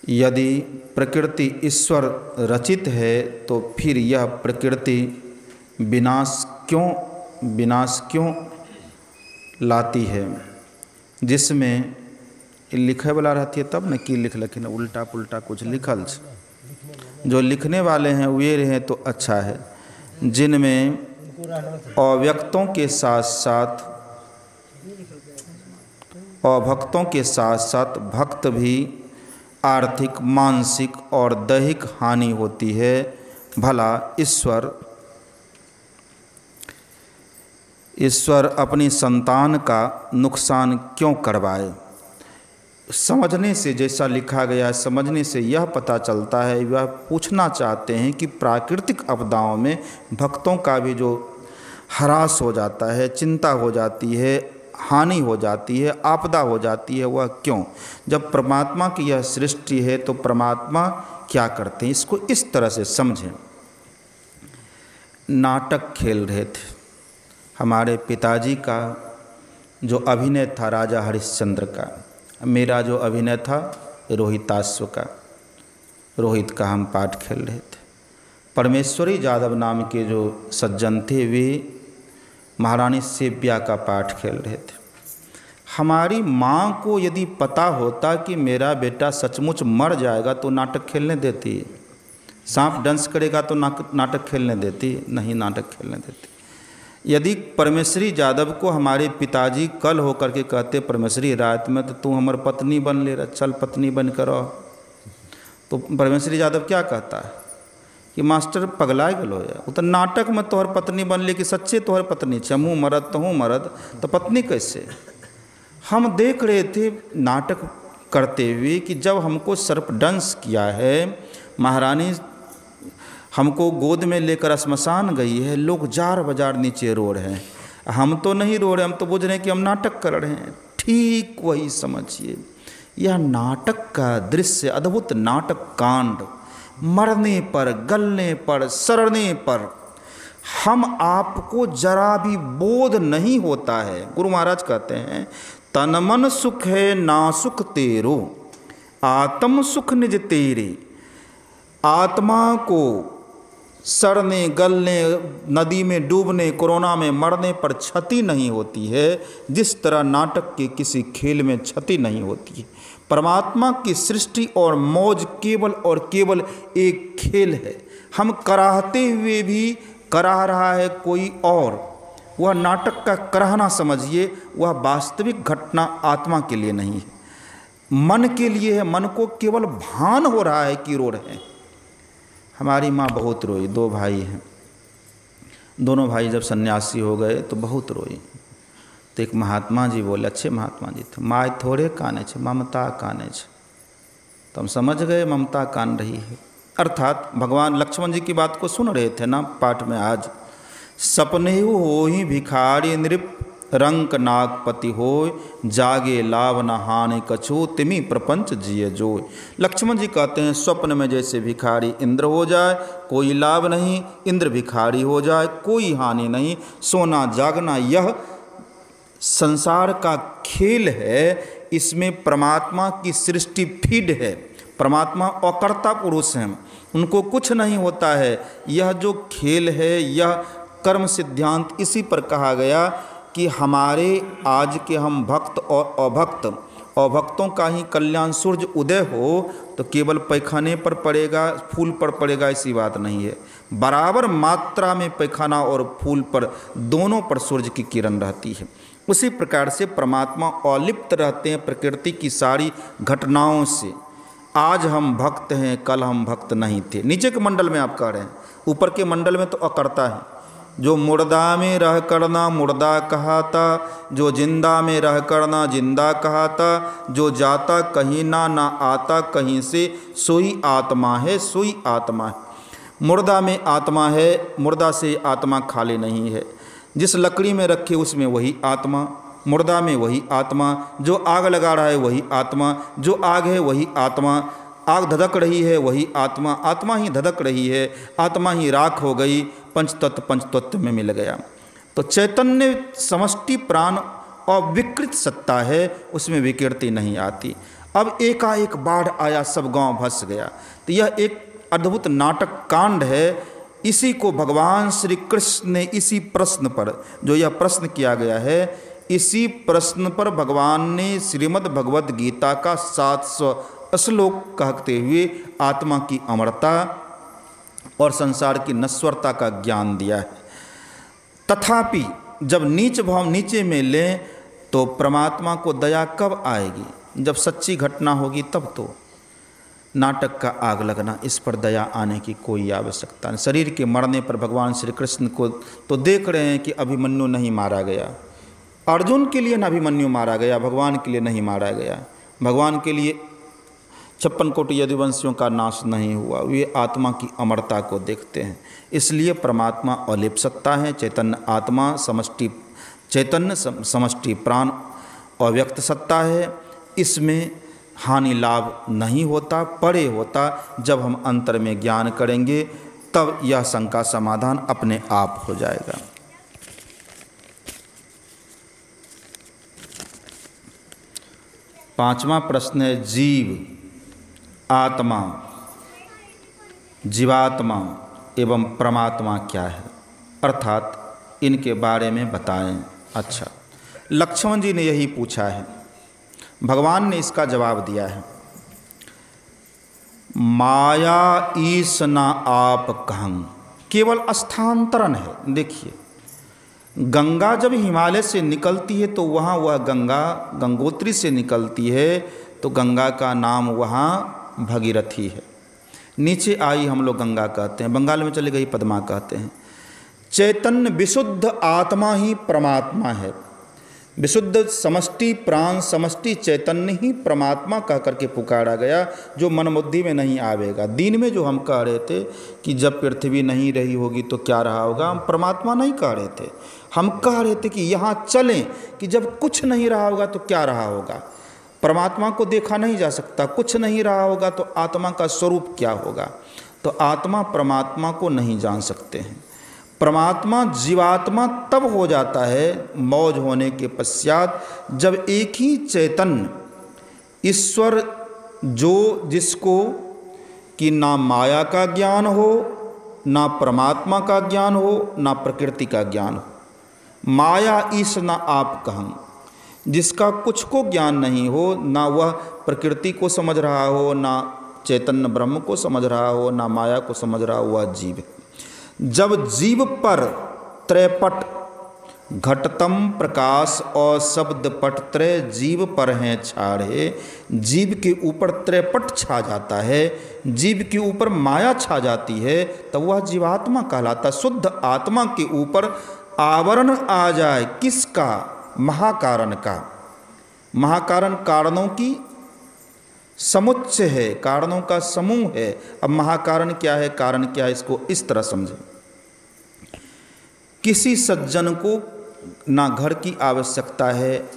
यदि प्रकृति ईश्वर रचित है तो फिर यह प्रकृति विनाश क्यों लाती है? जिसमें लिखे वाला रहती है तब न कि लिख लखिन उल्टा पुल्टा कुछ लिखल, जो लिखने वाले हैं वे रहे तो अच्छा है, जिनमें अव्यक्तों के साथ साथ अभक्तों के साथ साथ भक्त भी आर्थिक, मानसिक और दैहिक हानि होती है। भला ईश्वर अपनी संतान का नुकसान क्यों करवाए? समझने से, जैसा लिखा गया, समझने से यह पता चलता है, वह पूछना चाहते हैं कि प्राकृतिक आपदाओं में भक्तों का भी जो हरास हो जाता है, चिंता हो जाती है, हानि हो जाती है, आपदा हो जाती है, वह क्यों? जब परमात्मा की यह सृष्टि है तो परमात्मा क्या करते हैं, इसको इस तरह से समझें। नाटक खेल रहे थे, हमारे पिताजी का जो अभिनय था राजा हरिश्चंद्र का, मेरा जो अभिनय था रोहिताश्व का, रोहित का हम पाठ खेल रहे थे। परमेश्वरी यादव नाम के जो सज्जन थे वे महारानी सेव्या का पाठ खेल रहे थे। हमारी माँ को यदि पता होता कि मेरा बेटा सचमुच मर जाएगा तो नाटक खेलने देती, सांप डांस करेगा तो नाटक खेलने देती, नहीं नाटक खेलने देती। यदि परमेश्वरी यादव को हमारे पिताजी कल होकर के कहते परमेश्वरी रात में तो तू हमार पत्नी बन ले रहा, चल पत्नी बन कर रहो, तो परमेश्वरी यादव क्या कहता है कि मास्टर पगला गलो है, वो तो नाटक में तोहर पत्नी बन ले कि सच्चे तोहर पत्नी छे, मुँह मरद तो हूँ मरद तो पत्नी कैसे? हम देख रहे थे नाटक करते हुए कि जब हमको सर्पदंश किया है, महारानी हमको गोद में लेकर श्मशान गई है, लोग जार बाजार नीचे रो रहे हैं, हम तो नहीं रो रहे, हम तो बुझ रहे हैं कि हम नाटक कर रहे हैं। ठीक वही समझिए, यह नाटक का दृश्य, अद्भुत नाटक कांड मरने पर, गलने पर, सड़ने पर हम आपको जरा भी बोध नहीं होता है। गुरु महाराज कहते हैं तन मन सुख है ना सुख तेरो, आत्म सुख निज तेरे। आत्मा को सड़ने, गलने, नदी में डूबने, कोरोना में मरने पर क्षति नहीं होती है, जिस तरह नाटक के किसी खेल में क्षति नहीं होती है। परमात्मा की सृष्टि और मौज केवल और केवल एक खेल है। हम कराहते हुए भी कराह रहा है कोई और, वह नाटक का कराहना समझिए, वह वास्तविक घटना आत्मा के लिए नहीं है, मन के लिए है। मन को केवल भान हो रहा है कि रो रहे हैं। हमारी माँ बहुत रोई, 2 भाई हैं, दोनों भाई जब सन्यासी हो गए तो बहुत रोई। तो एक महात्मा जी बोले, अच्छे महात्मा जी थे, माँ थोड़े काने छे, ममता काने छे। तो हम समझ गए ममता कान रही है, अर्थात भगवान लक्ष्मण जी की बात को सुन रहे थे ना पाठ में आज। सपने हो ही भिखारी नृप, रंक नागपति होय, जागे लाभ न हानि कछु, तिमी प्रपंच जिये जोय। लक्ष्मण जी कहते हैं स्वप्न में जैसे भिखारी इंद्र हो जाए कोई लाभ नहीं, इंद्र भिखारी हो जाए कोई हानि नहीं। सोना जागना यह संसार का खेल है, इसमें परमात्मा की सृष्टि फीड है। परमात्मा अकर्ता पुरुष हैं, उनको कुछ नहीं होता है। यह जो खेल है यह कर्म सिद्धांत इसी पर कहा गया कि हमारे आज के हम भक्त और अभक्तों का ही कल्याण सूर्य उदय हो तो केवल पैखाने पर पड़ेगा, फूल पर पड़ेगा, ऐसी बात नहीं है। बराबर मात्रा में पैखाना और फूल पर, दोनों पर सूर्य की किरण रहती है। उसी प्रकार से परमात्मा अलिप्त रहते हैं प्रकृति की सारी घटनाओं से। आज हम भक्त हैं, कल हम भक्त नहीं थे। नीचे के मंडल में आप कह रहे हैं, ऊपर के मंडल में तो अकर्ता है। जो मुर्दा में रह करना मुर्दा कहाता, जो जिंदा में रह करना जिंदा कहाता, जो जाता कहीं ना आता कहीं से, सोई आत्मा है, सोई आत्मा है। मुर्दा में आत्मा है, मुर्दा से आत्मा खाली नहीं है। जिस लकड़ी में रखे उसमें वही आत्मा, मुर्दा में वही आत्मा, जो आग लगा रहा है वही आत्मा, जो आग है वही आत्मा, आग धधक रही है वही आत्मा, आत्मा ही धधक रही है, आत्मा ही राख हो गई, पंचतत्व में मिल गया। तो चैतन्य समष्टि प्राण और विकृत सत्ता है, उसमें विकृति नहीं आती। अब एकाएक बाढ़ आया, सब गांव भस गया। तो यह एक अद्भुत नाटक कांड है। इसी को भगवान श्री कृष्ण ने इसी प्रश्न पर, जो यह प्रश्न किया गया है, इसी प्रश्न पर भगवान ने श्रीमद् भगवद गीता का 700 श्लोक कहते हुए आत्मा की अमरता और संसार की नश्वरता का ज्ञान दिया है। तथापि जब नीच भाव नीचे में लें तो परमात्मा को दया कब आएगी? जब सच्ची घटना होगी तब तो। नाटक का आग लगना, इस पर दया आने की कोई आवश्यकता नहीं। शरीर के मरने पर भगवान श्री कृष्ण को तो देख रहे हैं कि अभिमन्यु नहीं मारा गया, अर्जुन के लिए न अभिमन्यु मारा गया, भगवान के लिए नहीं मारा गया। भगवान के लिए 56 कोटि यदुवंशियों का नाश नहीं हुआ, वे आत्मा की अमरता को देखते हैं। इसलिए परमात्मा अलिप सत्ता है, चैतन्य आत्मा समष्टि, चैतन्य समष्टि प्राण अव्यक्त सत्ता है। इसमें हानि लाभ नहीं होता, परे होता। जब हम अंतर में ज्ञान करेंगे तब यह शंका समाधान अपने आप हो जाएगा। पांचवा प्रश्न है, जीव, आत्मा, जीवात्मा एवं परमात्मा क्या है, अर्थात इनके बारे में बताएं। अच्छा, लक्ष्मण जी ने यही पूछा है, भगवान ने इसका जवाब दिया है। माया ईस न आप कहं, केवल स्थानांतरण है। देखिए, गंगा जब हिमालय से निकलती है तो वहाँ वह गंगा गंगोत्री से निकलती है, तो गंगा का नाम वहाँ भगीरथी है। नीचे आई हम लोग गंगा कहते हैं, बंगाल में चली गई पद्मा कहते हैं। चैतन्य विशुद्ध आत्मा ही परमात्मा है। विशुद्ध समष्टि प्राण समष्टि चैतन्य ही परमात्मा कह करके पुकारा गया, जो मन बुद्धि में नहीं आवेगा। दिन में जो हम कह रहे थे कि जब पृथ्वी नहीं रही होगी तो क्या रहा होगा, हम परमात्मा नहीं कह रहे थे। हम कह रहे थे कि यहाँ चलें कि जब कुछ नहीं रहा होगा तो क्या रहा होगा। परमात्मा को देखा नहीं जा सकता, कुछ नहीं रहा होगा तो आत्मा का स्वरूप क्या होगा। तो आत्मा परमात्मा को नहीं जान सकते हैं। परमात्मा जीवात्मा तब हो जाता है मौज होने के पश्चात, जब एक ही चैतन्य ईश्वर जो जिसको कि ना माया का ज्ञान हो, ना परमात्मा का ज्ञान हो, ना प्रकृति का ज्ञान हो। माया ईश न आप कहूँ, जिसका कुछ को ज्ञान नहीं हो, ना वह प्रकृति को समझ रहा हो, ना चैतन्य ब्रह्म को समझ रहा हो, ना माया को समझ रहा हो, वह जीव है। जब जीव पर त्रैपट घटतम प्रकाश और शब्द पट त्रय जीव पर हैं छाड़े, जीव के ऊपर त्रैपट छा जाता है, जीव के ऊपर माया छा जाती है, तब वह जीवात्मा कहलाता। शुद्ध आत्मा के ऊपर आवरण आ जाए किसका? महाकारण का। महाकारण कारणों की समुच्चय है, कारणों का समूह है। अब महाकारण क्या है, कारण क्या है, इसको इस तरह समझें। किसी सज्जन को ना घर की आवश्यकता है,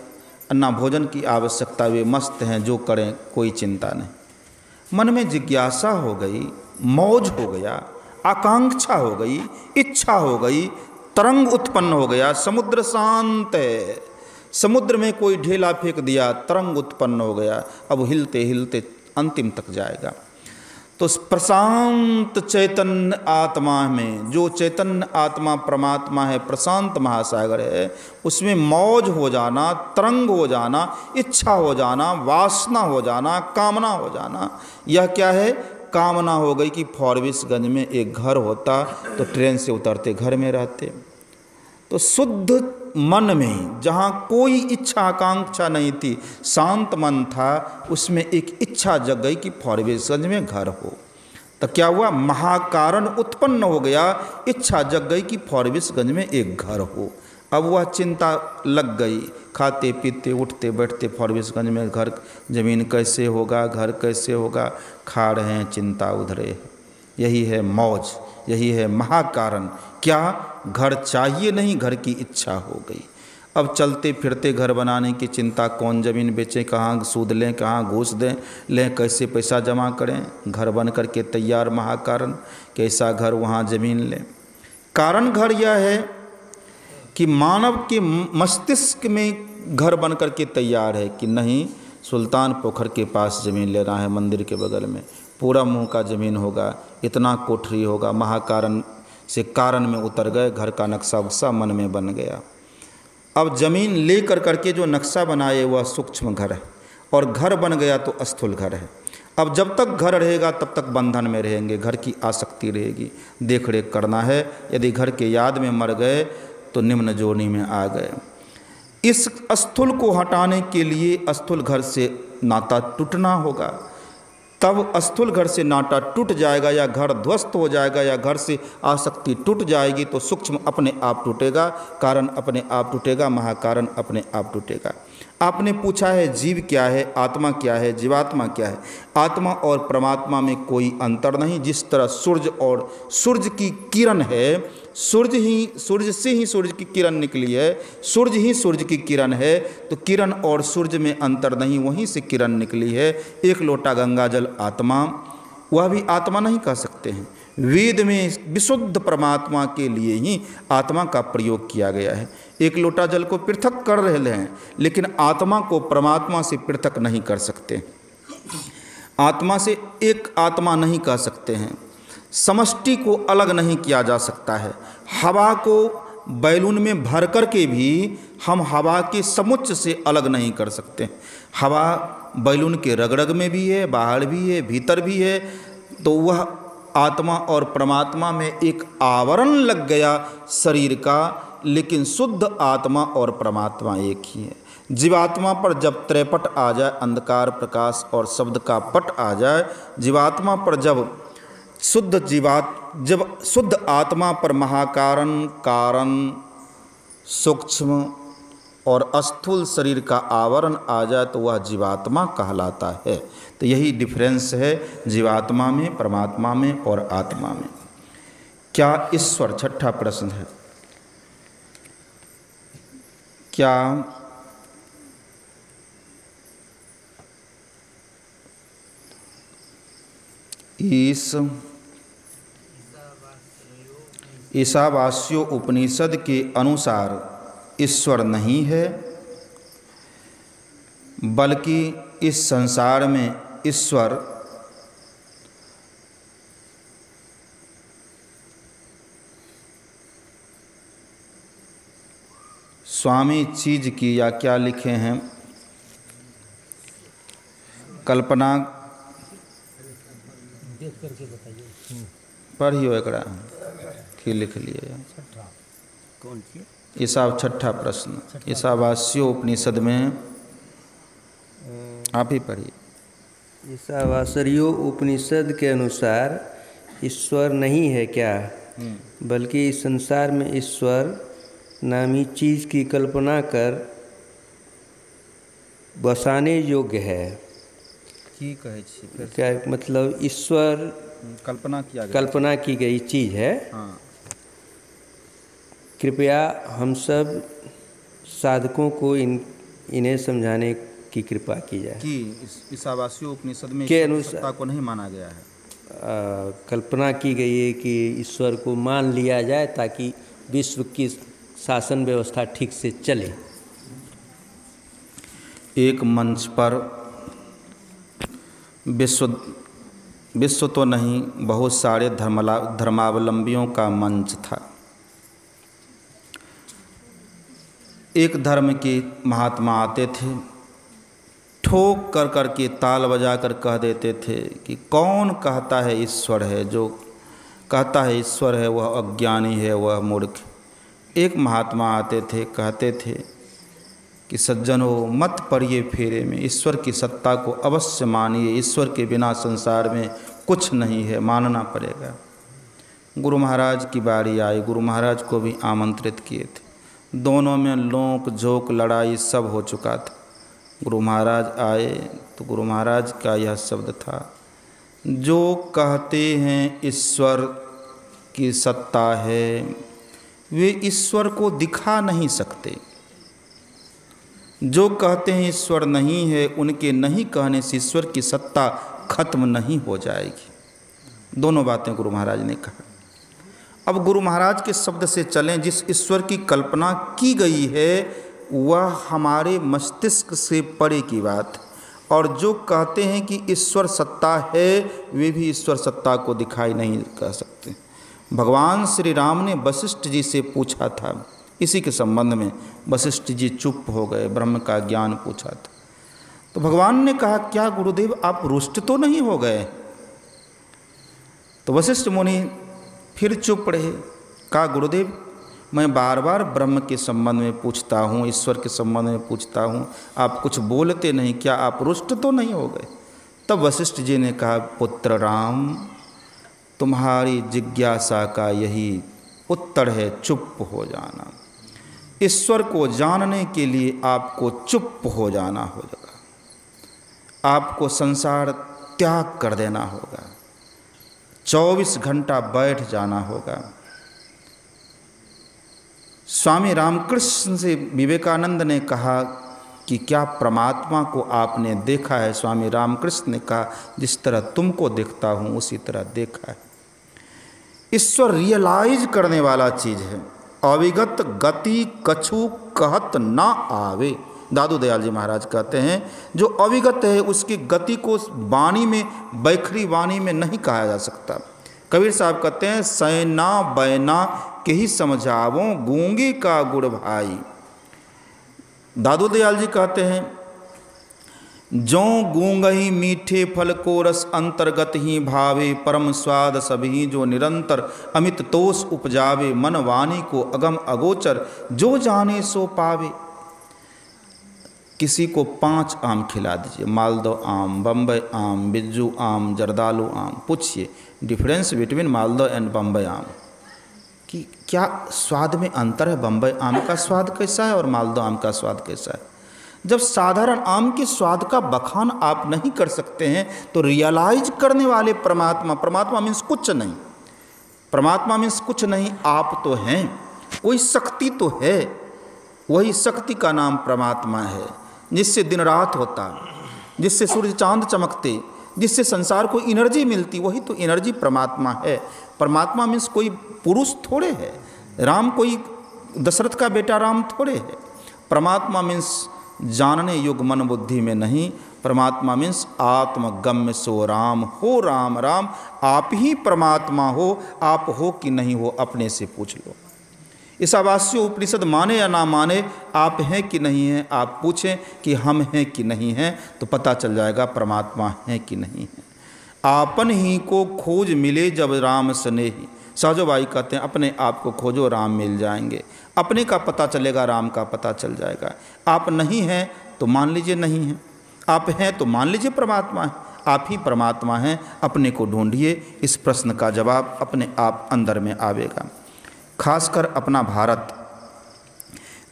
ना भोजन की आवश्यकता, वे मस्त हैं, जो करें कोई चिंता नहीं। मन में जिज्ञासा हो गई, मौज हो गया, आकांक्षा हो गई, इच्छा हो गई, तरंग उत्पन्न हो गया। समुद्र शांत है, समुद्र में कोई ढेला फेंक दिया, तरंग उत्पन्न हो गया, अब हिलते हिलते अंतिम तक जाएगा। तो प्रशांत चैतन्य आत्मा में, जो चैतन्य आत्मा परमात्मा है, प्रशांत महासागर है, उसमें मौज हो जाना, तरंग हो जाना, इच्छा हो जाना, वासना हो जाना, कामना हो जाना। यह क्या है? कामना हो गई कि फॉरबिसगंज में एक घर होता तो ट्रेन से उतरते घर में रहते। तो शुद्ध मन में जहाँ कोई इच्छा आकांक्षा नहीं थी, शांत मन था, उसमें एक इच्छा जग गई कि फॉरबिसगंज में घर हो। तो क्या हुआ? महाकारण उत्पन्न हो गया, इच्छा जग गई कि फॉरबिसगंज में एक घर हो। अब वह चिंता लग गई, खाते पीते उठते बैठते फॉरबिसगंज में घर, जमीन कैसे होगा, घर कैसे होगा, खा रहे हैं, चिंता उधरे। यही है मौज, यही है महाकारण। क्या? घर चाहिए नहीं, घर की इच्छा हो गई। अब चलते फिरते घर बनाने की चिंता, कौन ज़मीन बेचें, कहाँ सूद लें, कहाँ घूस दें लें, कैसे पैसा जमा करें, घर बन करके तैयार। महाकारण, कैसा घर वहाँ ज़मीन लें। कारण घर यह है कि मानव के मस्तिष्क में घर बन करके तैयार है कि नहीं, सुल्तान पोखर के पास ज़मीन लेना है, मंदिर के बगल में, पूरा मुँह का ज़मीन होगा, इतना कोठरी होगा। महाकारण से कारण में उतर गए, घर का नक्शा वक्शा मन में बन गया। अब ज़मीन ले करके जो नक्शा बनाए वह सूक्ष्म घर है, और घर बन गया तो स्थूल घर है। अब जब तक घर रहेगा तब तक बंधन में रहेंगे, घर की आसक्ति रहेगी, देख रेख करना है। यदि घर के याद में मर गए तो निम्न जोनी में आ गए। इस स्थूल को हटाने के लिए स्थूल घर से नाता टूटना होगा, तब स्थूल घर से नाता टूट जाएगा, या घर ध्वस्त हो जाएगा, या घर से आसक्ति टूट जाएगी, तो सूक्ष्म अपने आप टूटेगा, कारण अपने आप टूटेगा, महाकारण अपने आप टूटेगा। आपने पूछा है जीव क्या है, आत्मा क्या है, जीवात्मा क्या है। आत्मा और परमात्मा में कोई अंतर नहीं। जिस तरह सूर्य और सूर्य की किरण है, सूर्य से ही सूर्य की किरण निकली है, सूर्य ही सूर्य की किरण है, तो किरण और सूर्य में अंतर नहीं, वहीं से किरण निकली है। एक लोटा गंगा जल आत्मा, वह भी आत्मा नहीं कह सकते हैं। वेद में विशुद्ध परमात्मा के लिए ही आत्मा का प्रयोग किया गया है। एक लोटा जल को पृथक कर रहे हैं, लेकिन आत्मा को परमात्मा से पृथक नहीं कर सकते। आत्मा से एक आत्मा नहीं कह सकते हैं। समष्टि को अलग नहीं किया जा सकता है। हवा को बैलून में भर कर के भी हम हवा के समुच्चय से अलग नहीं कर सकते। हवा बैलून के रगरग में भी है, बाहर भी है, भीतर भी है। तो वह आत्मा और परमात्मा में एक आवरण लग गया शरीर का, लेकिन शुद्ध आत्मा और परमात्मा एक ही है। जीवात्मा पर जब त्रैपट आ जाए, अंधकार प्रकाश और शब्द का पट आ जाए, जीवात्मा पर जब शुद्ध आत्मा पर महाकारण, कारण, सूक्ष्म और स्थूल शरीर का आवरण आ जाए तो वह जीवात्मा कहलाता है। तो यही डिफरेंस है जीवात्मा में, परमात्मा में और आत्मा में। क्या ईश्वर, छठा प्रश्न है, क्या ईशावास्यो उपनिषद के अनुसार ईश्वर नहीं है, बल्कि इस संसार में ईश्वर स्वामी चीज की, या क्या लिखे हैं, कल्पना देख करके बताइए। पढ़ियो एकरा की लिख लिए। कौन सी? ईसाव छठा प्रश्न, ईशावास्यो उपनिषद में आप ही पढ़िए। ईशावास्यो उपनिषद के अनुसार ईश्वर नहीं है क्या, बल्कि इस संसार में ईश्वर नामी चीज़ की कल्पना कर बसाने योग्य है। की कहे छी फिर? क्या मतलब? ईश्वर कल्पना की गई चीज़ है। हाँ। कृपया हम सब साधकों को इन्हें समझाने की कृपा की जाए कि ईशावास्यो उपनिषद में के अनुसार सत्ता को नहीं माना गया है। कल्पना की गई है कि ईश्वर को मान लिया जाए ताकि विश्व की शासन व्यवस्था ठीक से चले। एक मंच पर विश्व तो नहीं, बहुत सारे धर्मावलंबियों का मंच था। एक धर्म के महात्मा आते थे, ठोक कर करके ताल बजा कर कह देते थे कि कौन कहता है ईश्वर है, जो कहता है ईश्वर है वह अज्ञानी है, वह मूर्ख। एक महात्मा आते थे, कहते थे कि सज्जनों मत पड़िए फेरे में, ईश्वर की सत्ता को अवश्य मानिए, ईश्वर के बिना संसार में कुछ नहीं है, मानना पड़ेगा। गुरु महाराज की बारी आई, गुरु महाराज को भी आमंत्रित किए थे। दोनों में लोक झोंक लड़ाई सब हो चुका था। गुरु महाराज आए तो गुरु महाराज का यह शब्द था, जो कहते हैं ईश्वर की सत्ता है वे ईश्वर को दिखा नहीं सकते, जो कहते हैं ईश्वर नहीं है उनके नहीं कहने से ईश्वर की सत्ता खत्म नहीं हो जाएगी। दोनों बातें गुरु महाराज ने कहा। अब गुरु महाराज के शब्द से चलें, जिस ईश्वर की कल्पना की गई है वह हमारे मस्तिष्क से परे की बात, और जो कहते हैं कि ईश्वर सत्ता है वे भी ईश्वर सत्ता को दिखाई नहीं कर सकते। भगवान श्री राम ने वशिष्ठ जी से पूछा था इसी के संबंध में, वशिष्ठ जी चुप हो गए, ब्रह्म का ज्ञान पूछा था तो भगवान ने कहा, क्या गुरुदेव आप रुष्ट तो नहीं हो गए? तो वशिष्ठ मुनि फिर चुप रहे। कहा, गुरुदेव मैं बार बार ब्रह्म के संबंध में पूछता हूँ, ईश्वर के संबंध में पूछता हूँ, आप कुछ बोलते नहीं, क्या आप रुष्ट तो नहीं हो गए? तब वशिष्ठ जी ने कहा, पुत्र राम तुम्हारी जिज्ञासा का यही उत्तर है, चुप हो जाना। ईश्वर को जानने के लिए आपको चुप हो जाना होगा, आपको संसार त्याग कर देना होगा, 24 घंटा बैठ जाना होगा। स्वामी रामकृष्ण से विवेकानंद ने कहा कि क्या परमात्मा को आपने देखा है? स्वामी रामकृष्ण ने कहा, जिस तरह तुमको देखता हूँ उसी तरह देखा है। ईश्वर रियलाइज करने वाला चीज़ है। अविगत गति कछु कहत ना आवे, दादू दयाल जी महाराज कहते हैं, जो अविगत है उसकी गति को वाणी में, बैखरी वाणी में नहीं कहा जा सकता। कबीर साहब कहते हैं, सैना बैना के ही समझावो गूंगे का गुड़ भाई। दादू दयाल जी कहते हैं, जो गूंगही मीठे फल को रस अंतर्गत ही भावे, परम स्वाद सभी जो निरंतर अमित तोष उपजावे, मन वाणी को अगम अगोचर जो जाने सो पावे। किसी को 5 आम खिला दीजिए, मालदो आम, बम्बई आम, बिज्जू आम, जर्दालू आम, पूछिए डिफरेंस बिटवीन मालदो एंड बम्बई आम, कि क्या स्वाद में अंतर है, बम्बई आम का स्वाद कैसा है और मालदो आम का स्वाद कैसा है। जब साधारण आम के स्वाद का बखान आप नहीं कर सकते हैं तो रियलाइज करने वाले परमात्मा, परमात्मा मीन्स कुछ नहीं, परमात्मा मीन्स कुछ नहीं, आप तो हैं, कोई शक्ति तो है, वही शक्ति का नाम परमात्मा है, जिससे दिन रात होता, जिससे सूर्य चांद चमकते, जिससे संसार को एनर्जी मिलती, वही तो एनर्जी परमात्मा है। परमात्मा मीन्स कोई पुरुष थोड़े है, राम कोई दशरथ का बेटा राम थोड़े है। परमात्मा मीन्स जानने युग मन बुद्धि में नहीं, परमात्मा मीन्स आत्मगम्य सो राम हो। राम राम आप ही परमात्मा हो, आप हो कि नहीं हो अपने से पूछ लो। ईशावास्य उपनिषद माने या ना माने, आप हैं कि नहीं हैं, आप पूछें कि हम हैं कि नहीं हैं, तो पता चल जाएगा परमात्मा हैं कि नहीं है। आपन ही को खोज मिले जब राम स्नेही, सहजबाई कहते हैं अपने आप को खोजो राम मिल जाएंगे। अपने का पता चलेगा, राम का पता चल जाएगा। आप नहीं हैं तो मान लीजिए नहीं हैं, आप हैं तो मान लीजिए परमात्मा है। आप ही परमात्मा हैं, अपने को ढूंढिए। इस प्रश्न का जवाब अपने आप अंदर में आवेगा। खासकर अपना भारत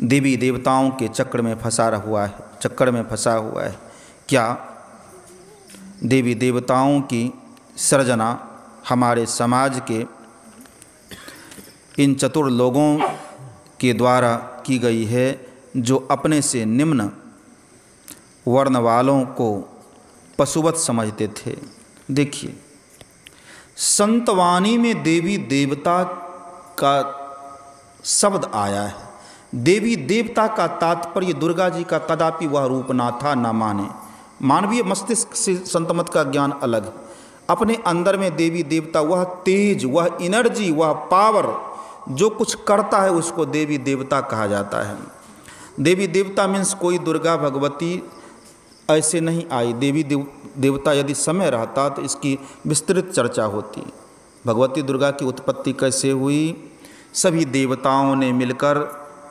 देवी देवताओं के चक्र में फंसा हुआ है। क्या देवी देवताओं की सृजना हमारे समाज के इन चतुर लोगों के द्वारा की गई है, जो अपने से निम्न वर्ण वालों को पशुवत समझते थे। देखिए, संतवाणी में देवी देवता का शब्द आया है। देवी देवता का तात्पर्य दुर्गा जी का कदापि वह रूप ना था, ना माने। मानवीय मस्तिष्क से संतमत का ज्ञान अलग है। अपने अंदर में देवी देवता, वह तेज, वह एनर्जी, वह पावर जो कुछ करता है उसको देवी देवता कहा जाता है। देवी देवता मीन्स कोई दुर्गा भगवती ऐसे नहीं आई। देवी देवता यदि समय रहता तो इसकी विस्तृत चर्चा होती। भगवती दुर्गा की उत्पत्ति कैसे हुई? सभी देवताओं ने मिलकर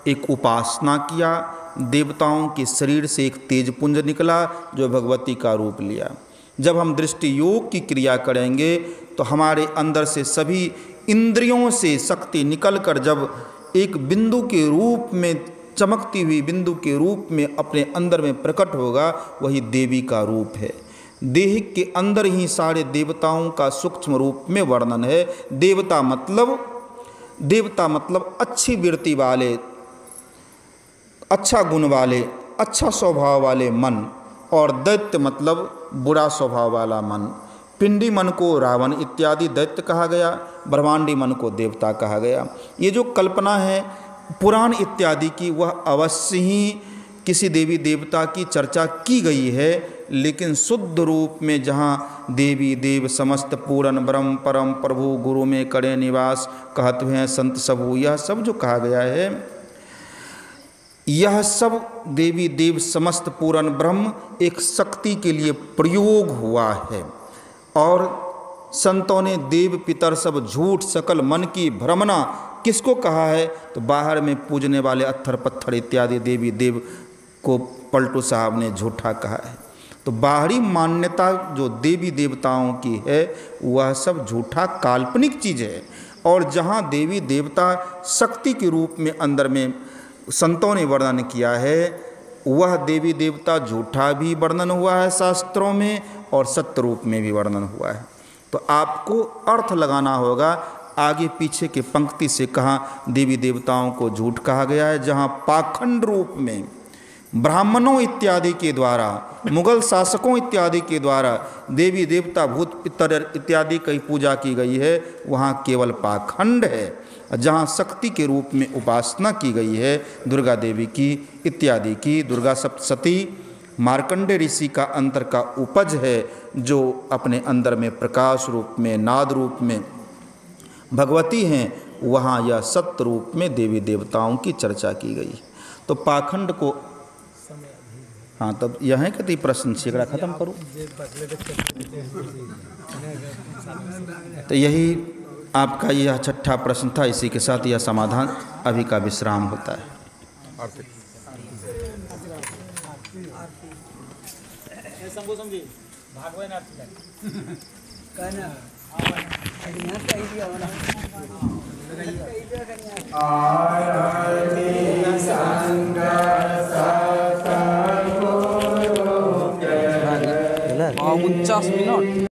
एक उपासना किया। देवताओं के शरीर से एक तेज पुंज निकला जो भगवती का रूप लिया। जब हम दृष्टि योग की क्रिया करेंगे तो हमारे अंदर से सभी इंद्रियों से शक्ति निकलकर जब एक बिंदु के रूप में, चमकती हुई बिंदु के रूप में अपने अंदर में प्रकट होगा, वही देवी का रूप है। देह के अंदर ही सारे देवताओं का सूक्ष्म रूप में वर्णन है। देवता मतलब अच्छी वृत्ति वाले, अच्छा गुण वाले, अच्छा स्वभाव वाले मन, और दैत्य मतलब बुरा स्वभाव वाला मन। पिंडी मन को रावण इत्यादि दैत्य कहा गया, ब्रह्मांडी मन को देवता कहा गया। ये जो कल्पना है पुराण इत्यादि की, वह अवश्य ही किसी देवी देवता की चर्चा की गई है, लेकिन शुद्ध रूप में जहाँ देवी देव समस्त पूर्ण ब्रह्म परम प्रभु गुरु में करे निवास कहते हैं संत सबू, यह सब जो कहा गया है, यह सब देवी देव समस्त पूर्ण ब्रह्म एक शक्ति के लिए प्रयोग हुआ है। और संतों ने देव पितर सब झूठ सकल मन की भ्रमना किसको कहा है? तो बाहर में पूजने वाले अत्थर पत्थर इत्यादि देवी देव को पलटू साहब ने झूठा कहा है। तो बाहरी मान्यता जो देवी देवताओं की है वह सब झूठा काल्पनिक चीज़ है। और जहाँ देवी देवता शक्ति के रूप में अंदर में संतों ने वर्णन किया है, वह देवी देवता झूठा भी वर्णन हुआ है शास्त्रों में और सत्य रूप में भी वर्णन हुआ है। तो आपको अर्थ लगाना होगा। आगे पीछे के पंक्ति से कहाँ देवी देवताओं को झूठ कहा गया है, जहाँ पाखंड रूप में ब्राह्मणों इत्यादि के द्वारा, मुगल शासकों इत्यादि के द्वारा देवी देवता भूत पितर इत्यादि की पूजा की गई है, वहाँ केवल पाखंड है। जहाँ शक्ति के रूप में उपासना की गई है दुर्गा देवी की इत्यादि की, दुर्गा सप्तशती मार्कंडे ऋषि का अंतर का उपज है, जो अपने अंदर में प्रकाश रूप में, नाद रूप में भगवती हैं, वहाँ यह सत्य रूप में देवी देवताओं की चर्चा की गई। तो पाखंड को, हाँ तब यह है कि प्रश्न शेकड़ा खत्म करूँ। तो यही आपका यह छठा प्रश्न था। इसी के साथ यह समाधान अभी का विश्राम होता है। $49